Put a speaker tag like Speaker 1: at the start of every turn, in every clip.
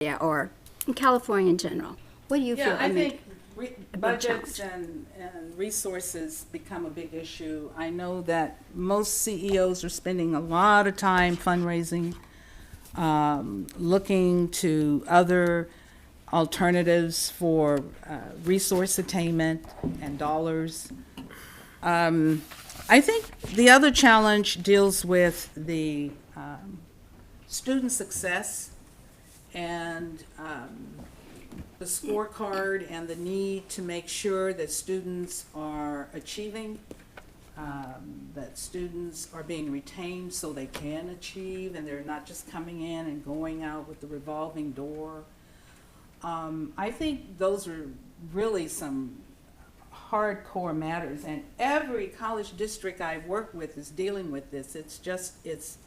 Speaker 1: area or in California in general? What do you feel?
Speaker 2: Yeah, I
Speaker 1: mean,
Speaker 2: think
Speaker 1: big
Speaker 2: budgets
Speaker 1: challenge.
Speaker 2: and resources become a big issue. I know that most CEOs are spending a lot of time fundraising, looking to other alternatives for resource attainment and dollars. I think the other challenge deals with the student success and the scorecard and the need to make sure that students are achieving, that students are being retained so they can achieve and they're not just coming in and going out with the revolving door. I think those are really some hardcore matters, and every college district I work with is dealing with this. It's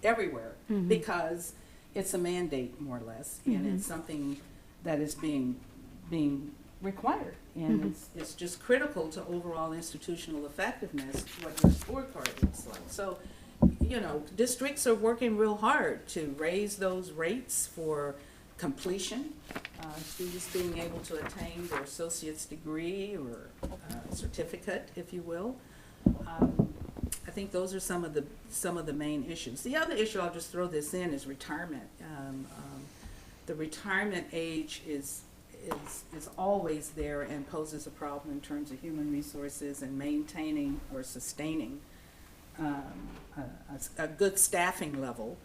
Speaker 2: everywhere because it's a mandate, more or less, and it's something that is being required, and it's just critical to overall institutional effectiveness what your scorecard looks like. So, you know, districts are working real hard to raise those rates for completion, students being able to attain their associate's degree or certificate, if you will. I think those are some of the main issues. The other issue, I'll just throw this in, is retirement. The retirement age is always there and poses a problem in terms of human resources and maintaining or sustaining a good staffing level.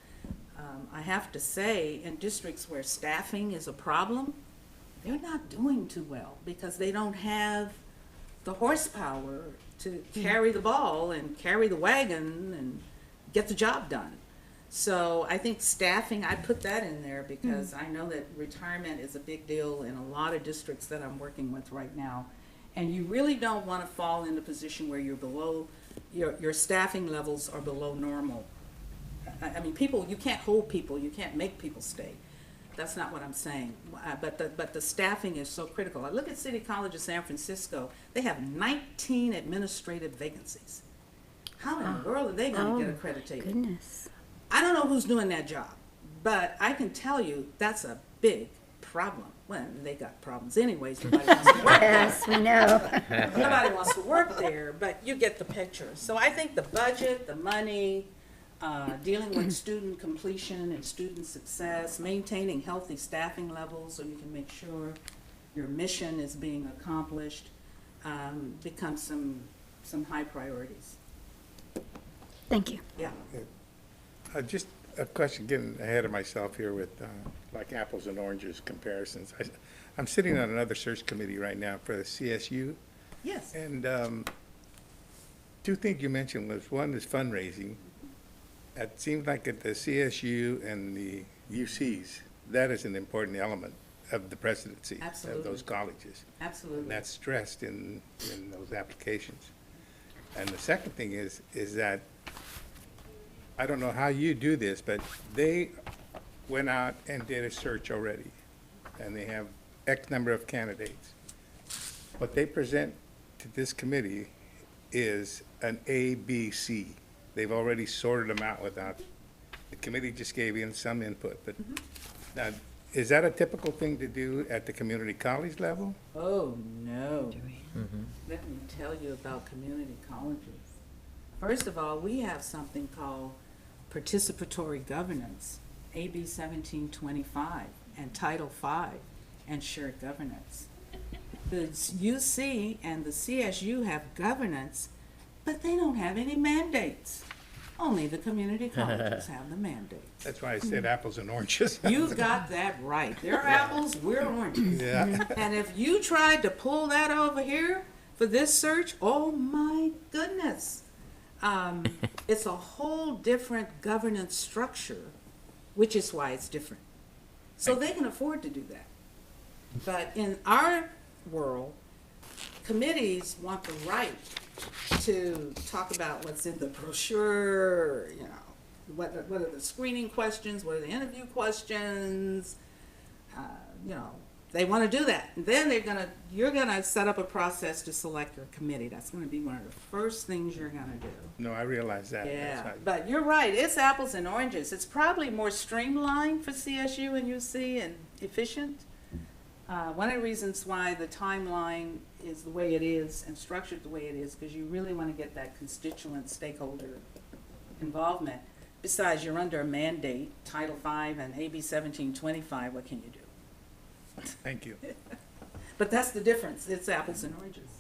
Speaker 2: I have to say, in districts where staffing is a problem, they're not doing too well because they don't have the horsepower to carry the ball and carry the wagon and get the job done. So I think staffing, I put that in there because I know that retirement is a big deal in a lot of districts that I'm working with right now. And you really don't want to fall in a position where you're below, your staffing levels are below normal. I mean, people, you can't hold people, you can't make people stay. That's not what I'm saying. But the staffing is so critical. I look at City College of San Francisco, they have 19 administrative vacancies. How in the world are they going to get accredited?
Speaker 1: Goodness.
Speaker 2: I don't know who's doing that job, but I can tell you that's a big problem. Well, they got problems anyways. Nobody wants to work
Speaker 1: Yes, we know.
Speaker 2: Nobody wants to work there, but you get the picture. So I think the budget, the money, dealing with student completion and student success, maintaining healthy staffing levels so you can make sure your mission is being accomplished, becomes some high priorities.
Speaker 1: Thank you.
Speaker 2: Yeah.
Speaker 3: Just a question, getting ahead of myself here with like apples and oranges comparisons. I'm sitting on another search committee right now for the CSU.
Speaker 2: Yes.
Speaker 3: And two things you mentioned was, one is fundraising. It seems like at the CSU and the UCs, that is an important element of the presidency
Speaker 2: Absolutely.
Speaker 3: of those colleges.
Speaker 2: Absolutely.
Speaker 3: And that's stressed in those applications. And the second thing is that, I don't know how you do this, but they went out and did a search already, and they have X number of candidates. What they present to this committee is an A, B, C. They've already sorted them out without, the committee just gave in some input, but now, is that a typical thing to do at the community college level?
Speaker 2: Oh, no. Let me tell you about community colleges. First of all, we have something called participatory governance, AB 1725, and Title V, and shared governance. The UC and the CSU have governance, but they don't have any mandates. Only the community colleges have the mandates.
Speaker 3: That's why I said apples and oranges.
Speaker 2: You got that right. They're apples, we're oranges.
Speaker 3: Yeah.
Speaker 2: And if you tried to pull that over here for this search, oh my goodness. It's a whole different governance structure, which is why it's different. So they can afford to do that. But in our world, committees want the right to talk about what's in the brochure, you know, what are the screening questions, what are the interview questions, you know, they want to do that. And then you're gonna set up a process to select your committee. That's gonna be one of the first things you're gonna do.
Speaker 3: No, I realize that. That's
Speaker 2: Yeah,
Speaker 3: right.
Speaker 2: but you're right, it's apples and oranges. It's probably more streamlined for CSU and UC efficient. One of the reasons why the timeline is the way it is and structured the way it is, because you really want to get that constituent stakeholder involvement. Besides, you're under a mandate, Title V and AB 1725, what can you do?
Speaker 3: Thank you.
Speaker 2: But that's the difference, it's apples and oranges.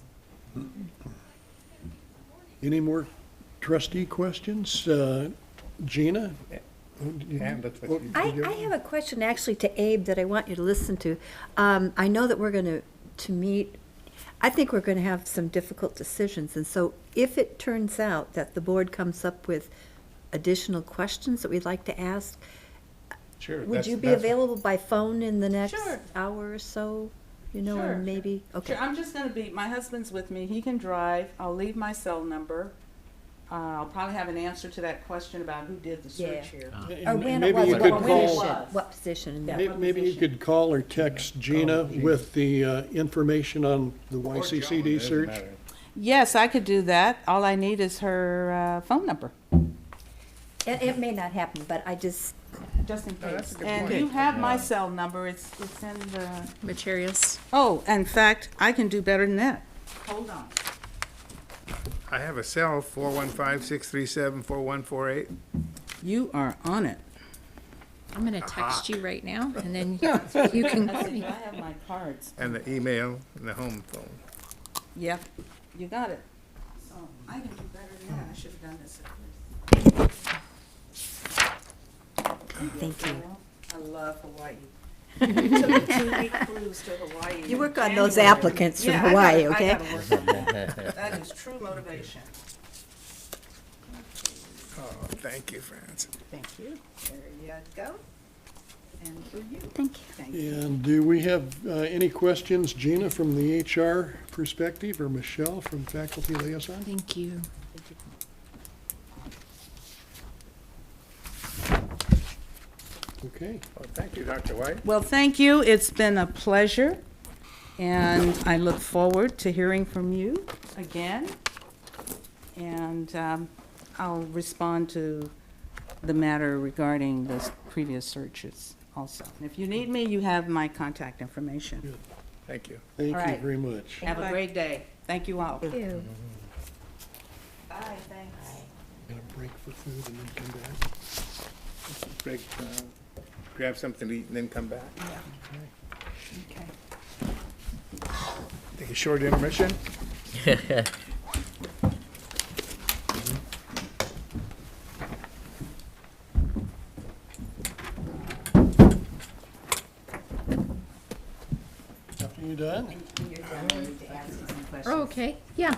Speaker 4: Any more trustee questions? Gina?
Speaker 3: And that's what you
Speaker 5: I have a question actually to Abe that I want you to listen to. I know that we're going to meet, I think we're going to have some difficult decisions. And so if it turns out that the board comes up with additional questions that we'd like to ask,
Speaker 3: Sure.
Speaker 5: would you be
Speaker 3: that's-
Speaker 5: available by phone in the next
Speaker 2: Sure.
Speaker 5: hour or so? You know,
Speaker 2: Sure,
Speaker 5: and maybe, okay.
Speaker 2: Sure, I'm just gonna be, my husband's with me, he can drive, I'll leave my cell number. I'll probably have an answer to that question about who did the search here.
Speaker 5: Or when it
Speaker 4: Maybe
Speaker 5: was,
Speaker 4: you
Speaker 5: what
Speaker 4: could
Speaker 2: when it
Speaker 4: call,
Speaker 2: was.
Speaker 5: what position in
Speaker 2: Yeah.
Speaker 5: that.
Speaker 4: maybe you could call or text Gina with the information on the
Speaker 3: or John,
Speaker 4: YCCD
Speaker 3: doesn't
Speaker 4: search.
Speaker 3: matter.
Speaker 2: Yes, I could do that, all I need is her phone number,
Speaker 5: It may not happen, but I just,
Speaker 2: just in
Speaker 3: No, that's
Speaker 2: case.
Speaker 3: a good
Speaker 2: And
Speaker 3: point.
Speaker 2: you have my cell number, it's in the,
Speaker 6: Materials.
Speaker 2: oh, in fact, I can do better than that. Hold on.
Speaker 3: I have a cell, 415-637-4148.
Speaker 2: You are on it.
Speaker 6: I'm gonna text you right now, and then you can call me.
Speaker 2: I have my cards.
Speaker 3: And the email and the home phone.
Speaker 2: Yep, you got it. So I can do better than that. I should have done this at first.
Speaker 5: thank you.
Speaker 2: I love Hawaii. Took a 2-week cruise to Hawaii.
Speaker 5: You
Speaker 2: in
Speaker 5: work on those
Speaker 2: January.
Speaker 5: applicants from
Speaker 2: Yeah, I
Speaker 5: Hawaii,
Speaker 2: gotta-
Speaker 5: okay?
Speaker 2: I gotta work on that. That is true motivation.
Speaker 3: Oh, thank you, Francis.
Speaker 2: Thank you. There you go. And for you.
Speaker 1: Thank you.
Speaker 2: Thank you.
Speaker 4: And do we have any questions, Gina, from the HR perspective, or Michelle from faculty liaison?
Speaker 6: Thank you.
Speaker 4: Okay.
Speaker 3: Oh, thank you, Dr. White.
Speaker 2: Well, thank you. It's been a pleasure. And I look forward to hearing from you again. And I'll respond to the matter regarding the previous searches also. And if you need me, you have my contact information.
Speaker 3: Thank you.
Speaker 4: Thank
Speaker 2: All
Speaker 4: you
Speaker 2: right.
Speaker 4: very much.
Speaker 2: Have a great day. Thank you all.
Speaker 5: Thank you.
Speaker 2: Bye, thanks.
Speaker 4: Gonna break for food and then come back.
Speaker 3: Break, grab something to eat and then come back.
Speaker 2: Okay.
Speaker 3: Take a short intermission.
Speaker 4: After you done?
Speaker 6: Oh, okay, yeah.